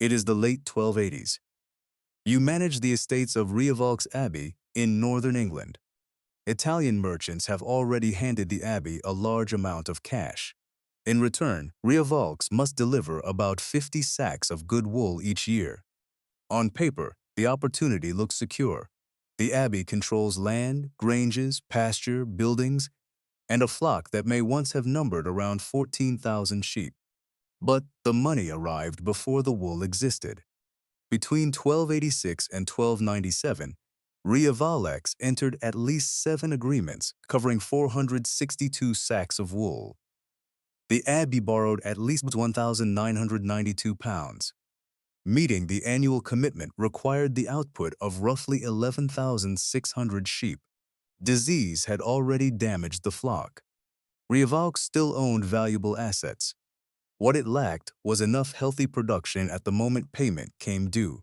It is the late 1280s. You manage the estates of Rievaulx Abbey in northern England. Italian merchants have already handed the Abbey a large amount of cash. In return, Rievaulx must deliver about 50 sacks of good wool each year. On paper, the opportunity looks secure. The Abbey controls land, granges, pasture, buildings, and a flock that may once have numbered around 14,000 sheep. But the money arrived before the wool existed. Between 1286 and 1297, Rievaulx entered at least 7 agreements covering 462 sacks of wool. The Abbey borrowed at least 1,992 pounds. Meeting the annual commitment required the output of roughly 11,600 sheep. Disease had already damaged the flock. Rievaulx still owned valuable assets. What it lacked was enough healthy production at the moment payment came due.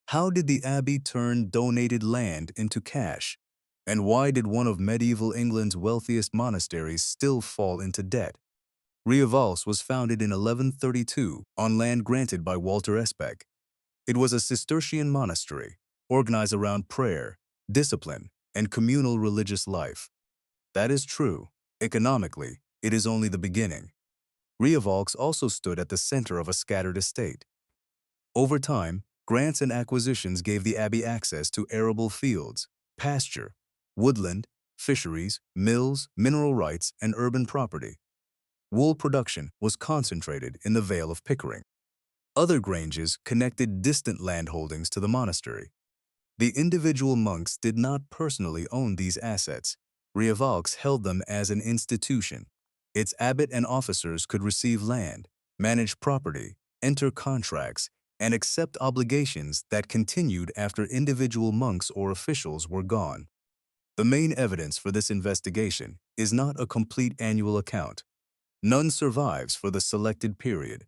How did the Abbey turn donated land into cash? And why did one of medieval England's wealthiest monasteries still fall into debt? Rievaulx was founded in 1132 on land granted by Walter Esbeck. It was a Cistercian monastery, organized around prayer, discipline, and communal religious life. That is true. Economically, it is only the beginning. Rievaulx also stood at the center of a scattered estate. Over time, grants and acquisitions gave the Abbey access to arable fields, pasture, woodland, fisheries, mills, mineral rights, and urban property. Wool production was concentrated in the Vale of Pickering. Other granges connected distant landholdings to the monastery. The individual monks did not personally own these assets. Rievaulx held them as an institution. Its abbot and officers could receive land, manage property, enter contracts, and accept obligations that continued after individual monks or officials were gone. The main evidence for this investigation is not a complete annual account. None survives for the selected period.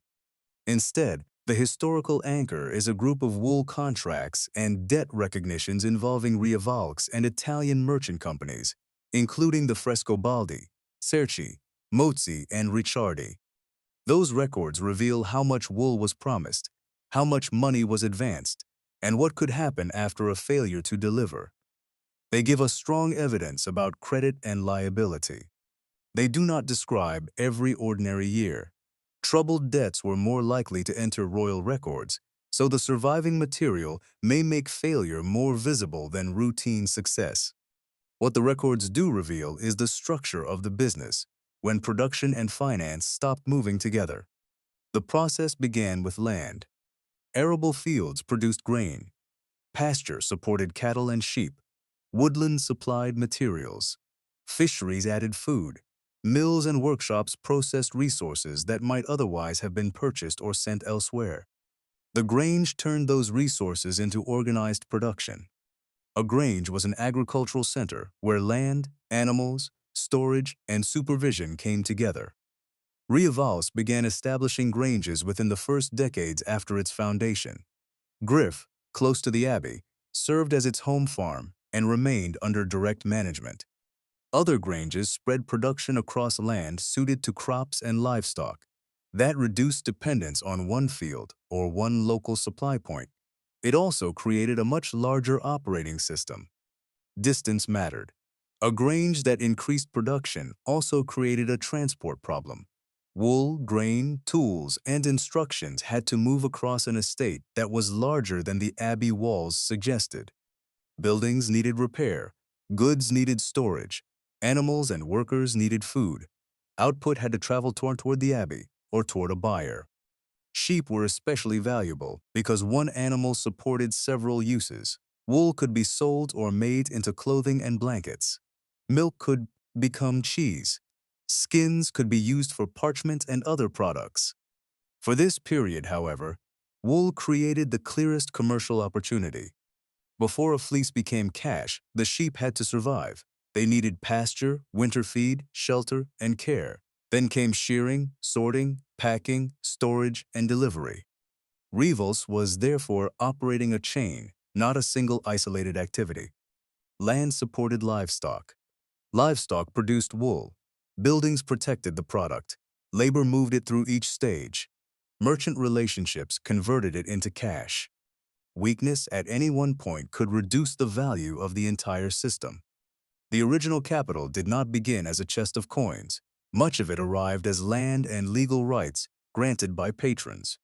Instead, the historical anchor is a group of wool contracts and debt recognitions involving Rievaulx and Italian merchant companies, including the Frescobaldi, Cerci, Mozzi, and Ricciardi. Those records reveal how much wool was promised, how much money was advanced, and what could happen after a failure to deliver. They give us strong evidence about credit and liability. They do not describe every ordinary year. Troubled debts were more likely to enter royal records, so the surviving material may make failure more visible than routine success. What the records do reveal is the structure of the business, when production and finance stopped moving together. The process began with land. Arable fields produced grain. Pasture supported cattle and sheep. Woodland supplied materials. Fisheries added food. Mills and workshops processed resources that might otherwise have been purchased or sent elsewhere. The grange turned those resources into organized production. A grange was an agricultural center where land, animals, storage, and supervision came together. Rievaulx began establishing granges within the first decades after its foundation. Griff, close to the Abbey, served as its home farm and remained under direct management. Other granges spread production across land suited to crops and livestock. That reduced dependence on one field or one local supply point. It also created a much larger operating system. Distance mattered. A grange that increased production also created a transport problem. Wool, grain, tools, and instructions had to move across an estate that was larger than the Abbey walls suggested. Buildings needed repair, goods needed storage, animals and workers needed food. Output had to travel toward the Abbey or toward a buyer. Sheep were especially valuable because one animal supported several uses. Wool could be sold or made into clothing and blankets. Milk could become cheese. Skins could be used for parchment and other products. For this period, however, wool created the clearest commercial opportunity. Before a fleece became cash, the sheep had to survive. They needed pasture, winter feed, shelter, and care. Then came shearing, sorting, packing, storage, and delivery. Rievaulx was therefore operating a chain, not a single isolated activity. Land supported livestock. Livestock produced wool. Buildings protected the product. Labor moved it through each stage. Merchant relationships converted it into cash. Weakness at any one point could reduce the value of the entire system. The original capital did not begin as a chest of coins. Much of it arrived as land and legal rights granted by patrons.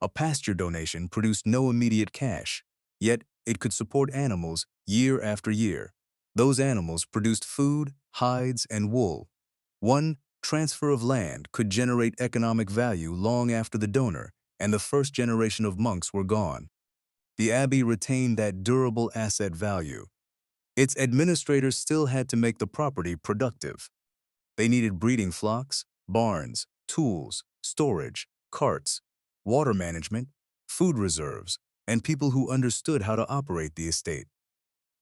A pasture donation produced no immediate cash, yet it could support animals year after year. Those animals produced food, hides, and wool. One transfer of land could generate economic value long after the donor and the first generation of monks were gone. The abbey retained that durable asset value. Its administrators still had to make the property productive. They needed breeding flocks, barns, tools, storage, carts, water management, food reserves, and people who understood how to operate the estate.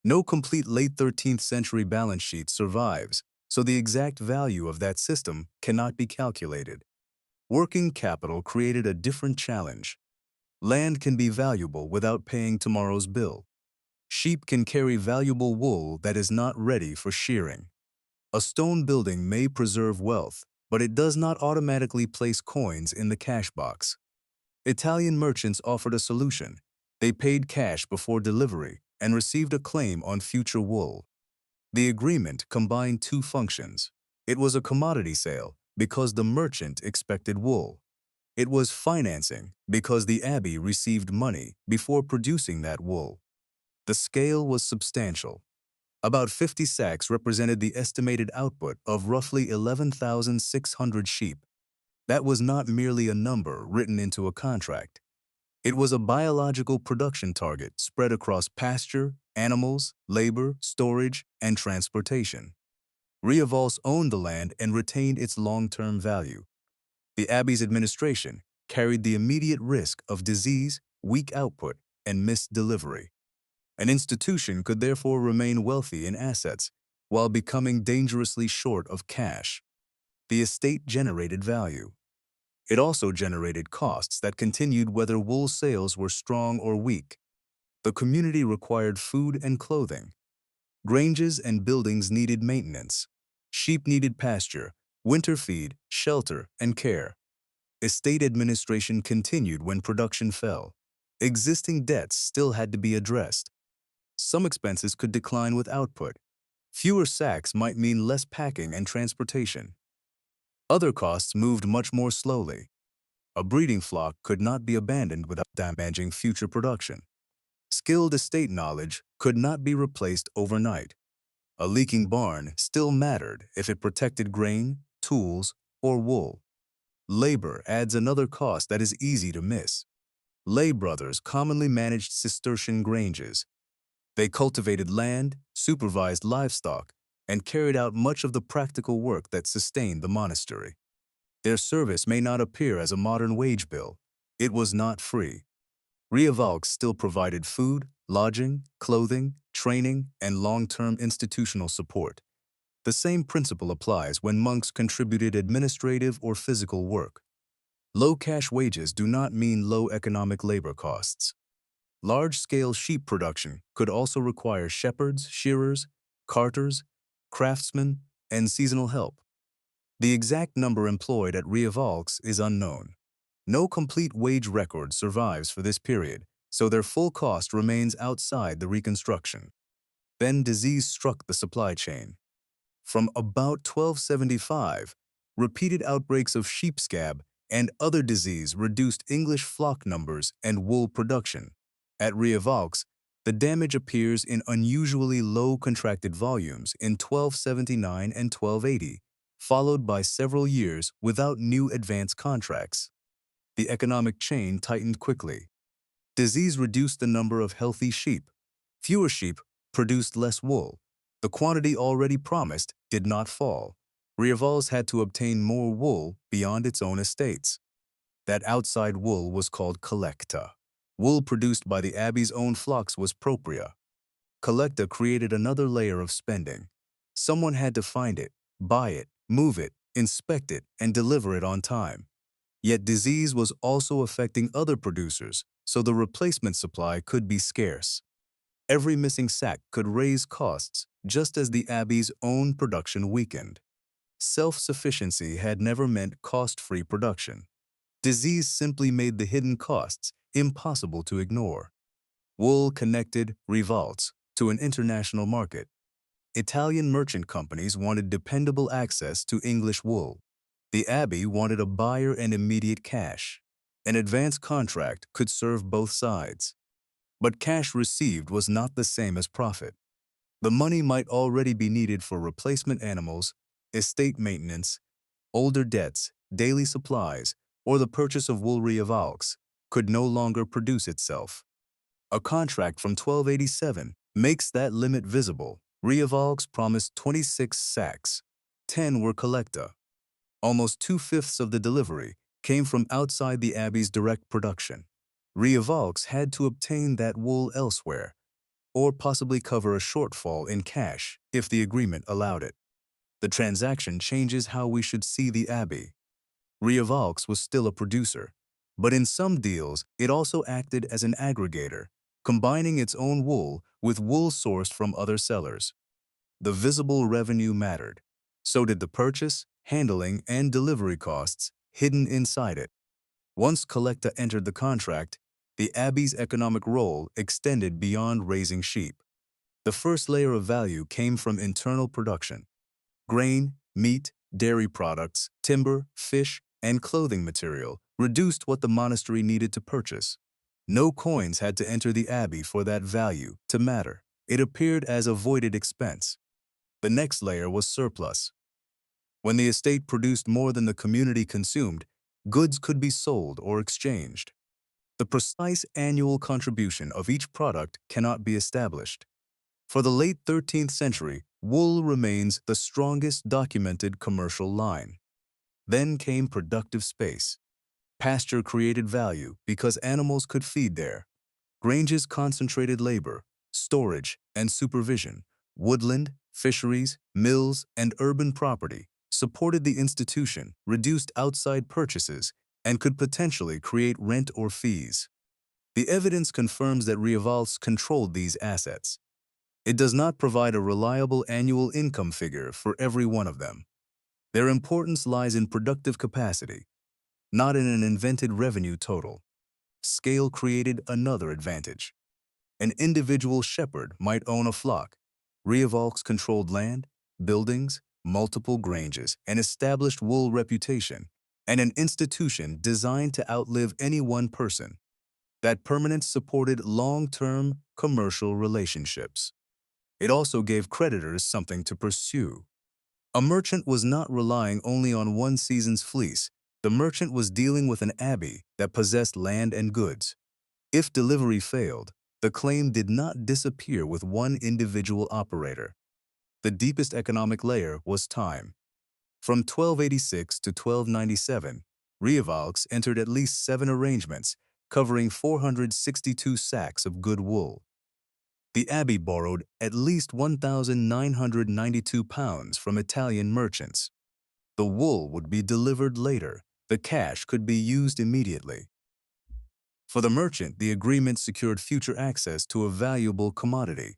No complete late 13th century balance sheet survives, so the exact value of that system cannot be calculated. Working capital created a different challenge. Land can be valuable without paying tomorrow's bill. Sheep can carry valuable wool that is not ready for shearing. A stone building may preserve wealth, but it does not automatically place coins in the cash box. Italian merchants offered a solution. They paid cash before delivery and received a claim on future wool. The agreement combined two functions. It was a commodity sale because the merchant expected wool. It was financing because the abbey received money before producing that wool. The scale was substantial. About 50 sacks represented the estimated output of roughly 11,600 sheep. That was not merely a number written into a contract. It was a biological production target spread across pasture, animals, labor, storage, and transportation. Rievaulx owned the land and retained its long-term value. The abbey's administration carried the immediate risk of disease, weak output, and missed delivery. An institution could therefore remain wealthy in assets while becoming dangerously short of cash. The estate generated value. It also generated costs that continued whether wool sales were strong or weak. The community required food and clothing. Granges and buildings needed maintenance. Sheep needed pasture, winter feed, shelter, and care. Estate administration continued when production fell. Existing debts still had to be addressed. Some expenses could decline with output. Fewer sacks might mean less packing and transportation. Other costs moved much more slowly. A breeding flock could not be abandoned without damaging future production. Skilled estate knowledge could not be replaced overnight. A leaking barn still mattered if it protected grain, tools, or wool. Labor adds another cost that is easy to miss. Lay brothers commonly managed Cistercian granges. They cultivated land, supervised livestock, and carried out much of the practical work that sustained the monastery. Their service may not appear as a modern wage bill. It was not free. Rievaulx still provided food, lodging, clothing, training, and long-term institutional support. The same principle applies when monks contributed administrative or physical work. Low cash wages do not mean low economic labor costs. Large-scale sheep production could also require shepherds, shearers, carters, craftsmen, and seasonal help. The exact number employed at Rievaulx is unknown. No complete wage record survives for this period, so their full cost remains outside the reconstruction. Then disease struck the supply chain. From about 1275, repeated outbreaks of sheep scab and other disease reduced English flock numbers and wool production. At Rievaulx, the damage appears in unusually low contracted volumes in 1279 and 1280, followed by several years without new advance contracts. The economic chain tightened quickly. Disease reduced the number of healthy sheep. Fewer sheep produced less wool. The quantity already promised did not fall. Rievaulx had to obtain more wool beyond its own estates. That outside wool was called collecta. Wool produced by the abbey's own flocks was propria. Collecta created another layer of spending. Someone had to find it, buy it, move it, inspect it, and deliver it on time. Yet disease was also affecting other producers, so the replacement supply could be scarce. Every missing sack could raise costs, just as the abbey's own production weakened. Self-sufficiency had never meant cost-free production. Disease simply made the hidden costs impossible to ignore. Wool connected Rievaulx to an international market. Italian merchant companies wanted dependable access to English wool. The Abbey wanted a buyer and immediate cash. An advance contract could serve both sides. But cash received was not the same as profit. The money might already be needed for replacement animals, estate maintenance, older debts, daily supplies, or the purchase of wool. Rievaulx could no longer produce itself. A contract from 1287 makes that limit visible. Rievaulx promised 26 sacks. 10 were collecta. Almost 2/5 of the delivery came from outside the Abbey's direct production. Rievaulx had to obtain that wool elsewhere, or possibly cover a shortfall in cash if the agreement allowed it. The transaction changes how we should see the Abbey. Rievaulx was still a producer, but in some deals it also acted as an aggregator, combining its own wool with wool sourced from other sellers. The visible revenue mattered. So did the purchase, handling, and delivery costs hidden inside it. Once collecta entered the contract, the Abbey's economic role extended beyond raising sheep. The first layer of value came from internal production. Grain, meat, dairy products, timber, fish, and clothing material reduced what the monastery needed to purchase. No coins had to enter the Abbey for that value to matter. It appeared as avoided expense. The next layer was surplus. When the estate produced more than the community consumed, goods could be sold or exchanged. The precise annual contribution of each product cannot be established. For the late 13th century, wool remains the strongest documented commercial line. Then came productive space. Pasture created value because animals could feed there. Granges concentrated labor, storage, and supervision. Woodland, fisheries, mills, and urban property supported the institution, reduced outside purchases, and could potentially create rent or fees. The evidence confirms that Rievaulx controlled these assets. It does not provide a reliable annual income figure for every one of them. Their importance lies in productive capacity, not in an invented revenue total. Scale created another advantage. An individual shepherd might own a flock. Rievaulx controlled land, buildings, multiple granges, an established wool reputation, and an institution designed to outlive any one person. That permanence supported long-term commercial relationships. It also gave creditors something to pursue. A merchant was not relying only on one season's fleece. The merchant was dealing with an abbey that possessed land and goods. If delivery failed, the claim did not disappear with one individual operator. The deepest economic layer was time. From 1286 to 1297, Rievaulx entered at least 7 arrangements, covering 462 sacks of good wool. The Abbey borrowed at least 1,992 pounds from Italian merchants. The wool would be delivered later. The cash could be used immediately. For the merchant, the agreement secured future access to a valuable commodity.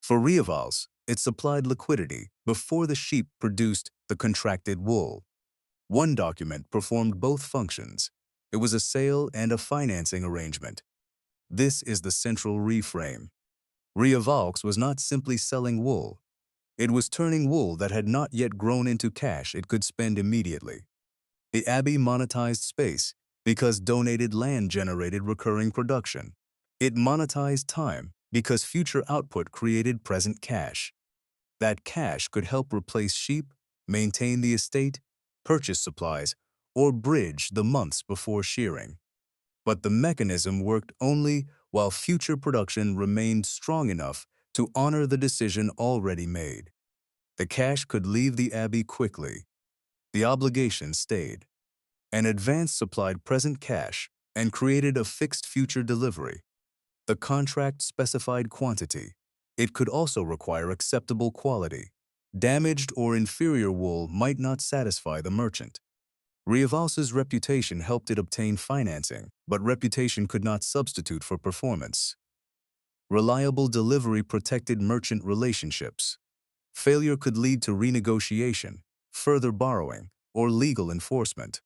For Rievaulx, it supplied liquidity before the sheep produced the contracted wool. One document performed both functions. It was a sale and a financing arrangement. This is the central reframe. Rievaulx was not simply selling wool. It was turning wool that had not yet grown into cash it could spend immediately. The Abbey monetized space because donated land generated recurring production. It monetized time because future output created present cash. That cash could help replace sheep, maintain the estate, purchase supplies, or bridge the months before shearing. But the mechanism worked only while future production remained strong enough to honor the decision already made. The cash could leave the Abbey quickly. The obligation stayed. An advance supplied present cash and created a fixed future delivery. The contract specified quantity. It could also require acceptable quality. Damaged or inferior wool might not satisfy the merchant. Rievaulx's reputation helped it obtain financing, but reputation could not substitute for performance. Reliable delivery protected merchant relationships. Failure could lead to renegotiation, further borrowing, or legal enforcement.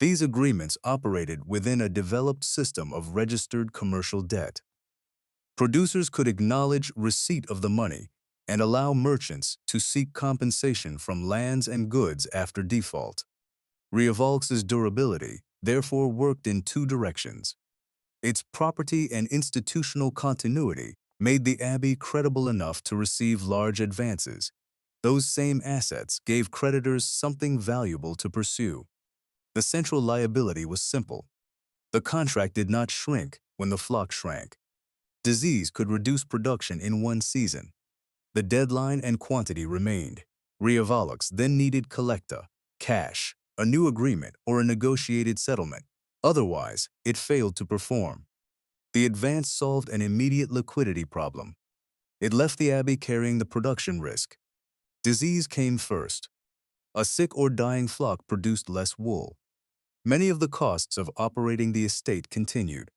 These agreements operated within a developed system of registered commercial debt. Producers could acknowledge receipt of the money and allow merchants to seek compensation from lands and goods after default. Rievaulx's durability therefore worked in two directions. Its property and institutional continuity made the Abbey credible enough to receive large advances. Those same assets gave creditors something valuable to pursue. The central liability was simple. The contract did not shrink when the flock shrank. Disease could reduce production in one season. The deadline and quantity remained. Rievaulx then needed collecta, cash, a new agreement, or a negotiated settlement. Otherwise, it failed to perform. The advance solved an immediate liquidity problem. It left the Abbey carrying the production risk. Disease came first. A sick or dying flock produced less wool. Many of the costs of operating the estate continued.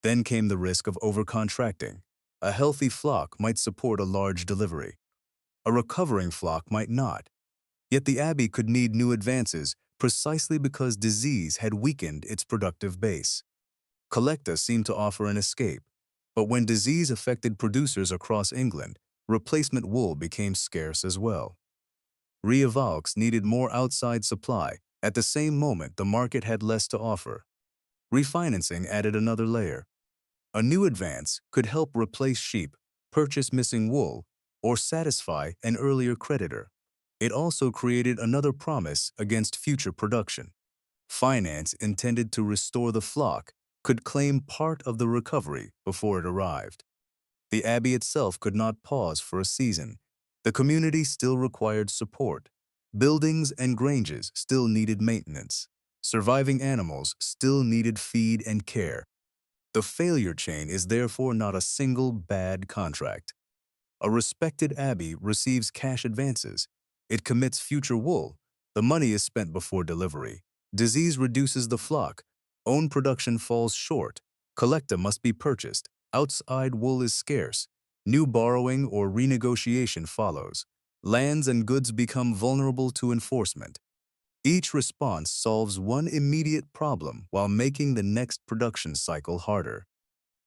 Then came the risk of overcontracting. A healthy flock might support a large delivery. A recovering flock might not. Yet the Abbey could need new advances precisely because disease had weakened its productive base. Collecta seemed to offer an escape, but when disease affected producers across England, replacement wool became scarce as well. Rievaulx needed more outside supply. At the same moment, the market had less to offer. Refinancing added another layer. A new advance could help replace sheep, purchase missing wool, or satisfy an earlier creditor. It also created another promise against future production. Finance intended to restore the flock could claim part of the recovery before it arrived. The Abbey itself could not pause for a season. The community still required support. Buildings and granges still needed maintenance. Surviving animals still needed feed and care. The failure chain is therefore not a single bad contract. A respected Abbey receives cash advances. It commits future wool. The money is spent before delivery. Disease reduces the flock. Own production falls short. Collecta must be purchased. Outside wool is scarce. New borrowing or renegotiation follows. Lands and goods become vulnerable to enforcement. Each response solves one immediate problem while making the next production cycle harder.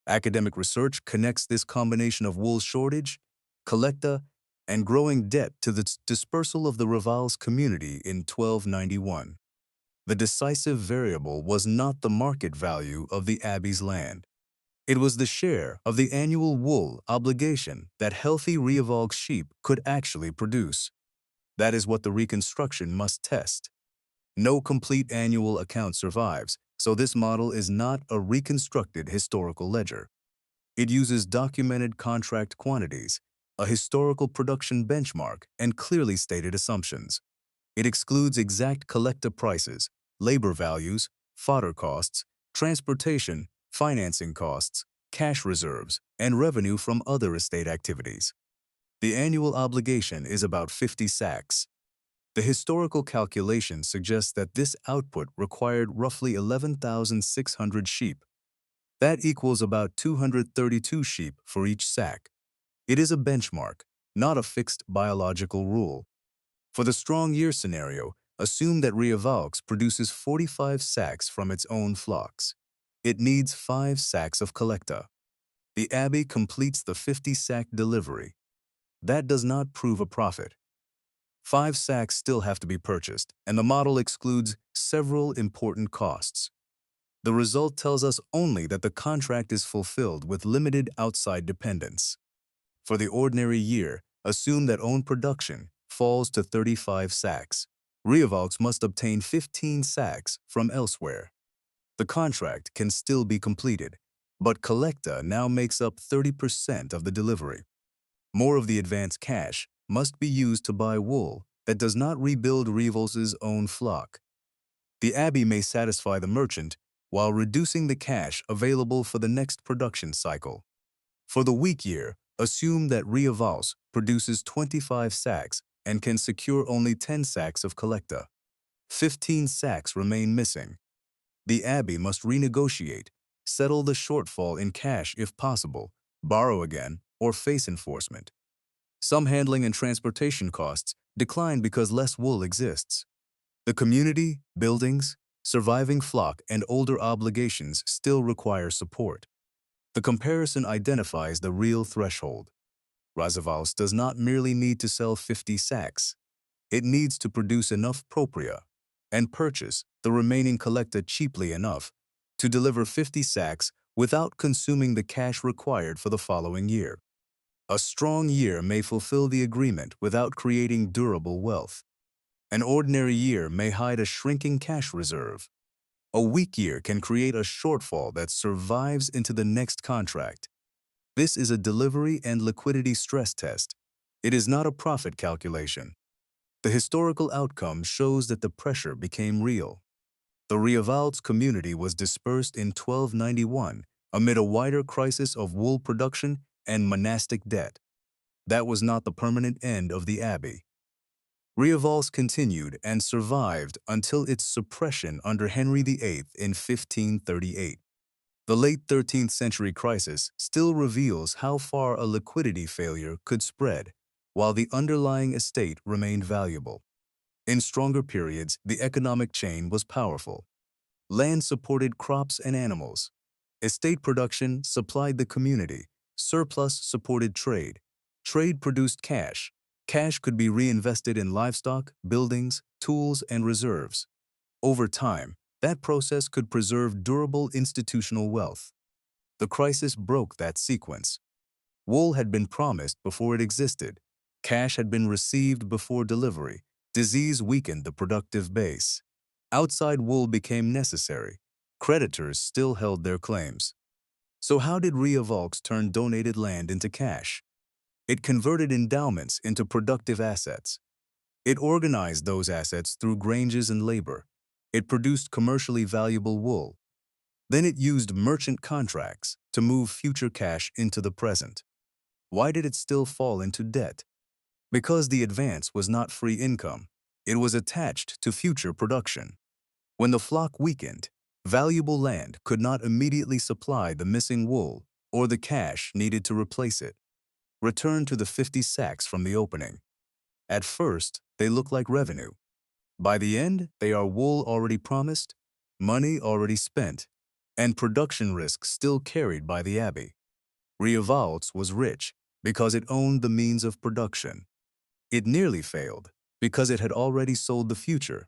Academic research connects this combination of wool shortage, collecta, and growing debt to the dispersal of the Rievaulx community in 1291. The decisive variable was not the market value of the Abbey's land. It was the share of the annual wool obligation that healthy Rievaulx sheep could actually produce. That is what the reconstruction must test. No complete annual account survives, so this model is not a reconstructed historical ledger. It uses documented contract quantities, a historical production benchmark, and clearly stated assumptions. It excludes exact collecta prices, labor values, fodder costs, transportation, financing costs, cash reserves, and revenue from other estate activities. The annual obligation is about 50 sacks. The historical calculation suggests that this output required roughly 11,600 sheep. That equals about 232 sheep for each sack. It is a benchmark, not a fixed biological rule. For the strong year scenario, assume that Rievaulx produces 45 sacks from its own flocks. It needs 5 sacks of collecta. The Abbey completes the 50-sack delivery. That does not prove a profit. 5 sacks still have to be purchased, and the model excludes several important costs. The result tells us only that the contract is fulfilled with limited outside dependence. For the ordinary year, assume that own production falls to 35 sacks. Rievaulx must obtain 15 sacks from elsewhere. The contract can still be completed, but collecta now makes up 30% of the delivery. More of the advance cash must be used to buy wool that does not rebuild Rievaulx's own flock. The Abbey may satisfy the merchant while reducing the cash available for the next production cycle. For the weak year, assume that Rievaulx produces 25 sacks and can secure only 10 sacks of collecta. 15 sacks remain missing. The Abbey must renegotiate, settle the shortfall in cash if possible, borrow again, or face enforcement. Some handling and transportation costs decline because less wool exists. The community, buildings, surviving flock and older obligations still require support. The comparison identifies the real threshold. Rievaulx does not merely need to sell 50 sacks. It needs to produce enough propria and purchase the remaining collecta cheaply enough to deliver 50 sacks without consuming the cash required for the following year. A strong year may fulfill the agreement without creating durable wealth. An ordinary year may hide a shrinking cash reserve. A weak year can create a shortfall that survives into the next contract. This is a delivery and liquidity stress test. It is not a profit calculation. The historical outcome shows that the pressure became real. The Rievaulx community was dispersed in 1291 amid a wider crisis of wool production and monastic debt. That was not the permanent end of the Abbey. Rievaulx continued and survived until its suppression under Henry VIII in 1538. The late 13th century crisis still reveals how far a liquidity failure could spread, while the underlying estate remained valuable. In stronger periods, the economic chain was powerful. Land supported crops and animals. Estate production supplied the community. Surplus supported trade. Trade produced cash. Cash could be reinvested in livestock, buildings, tools, and reserves. Over time, that process could preserve durable institutional wealth. The crisis broke that sequence. Wool had been promised before it existed. Cash had been received before delivery. Disease weakened the productive base. Outside wool became necessary. Creditors still held their claims. So how did Rievaulx turn donated land into cash? It converted endowments into productive assets. It organized those assets through granges and labor. It produced commercially valuable wool. Then it used merchant contracts to move future cash into the present. Why did it still fall into debt? Because the advance was not free income. It was attached to future production. When the flock weakened, valuable land could not immediately supply the missing wool or the cash needed to replace it. Return to the 50 sacks from the opening. At first, they look like revenue. By the end, they are wool already promised, money already spent, and production risk still carried by the Abbey. Rievaulx was rich because it owned the means of production. It nearly failed because it had already sold the future.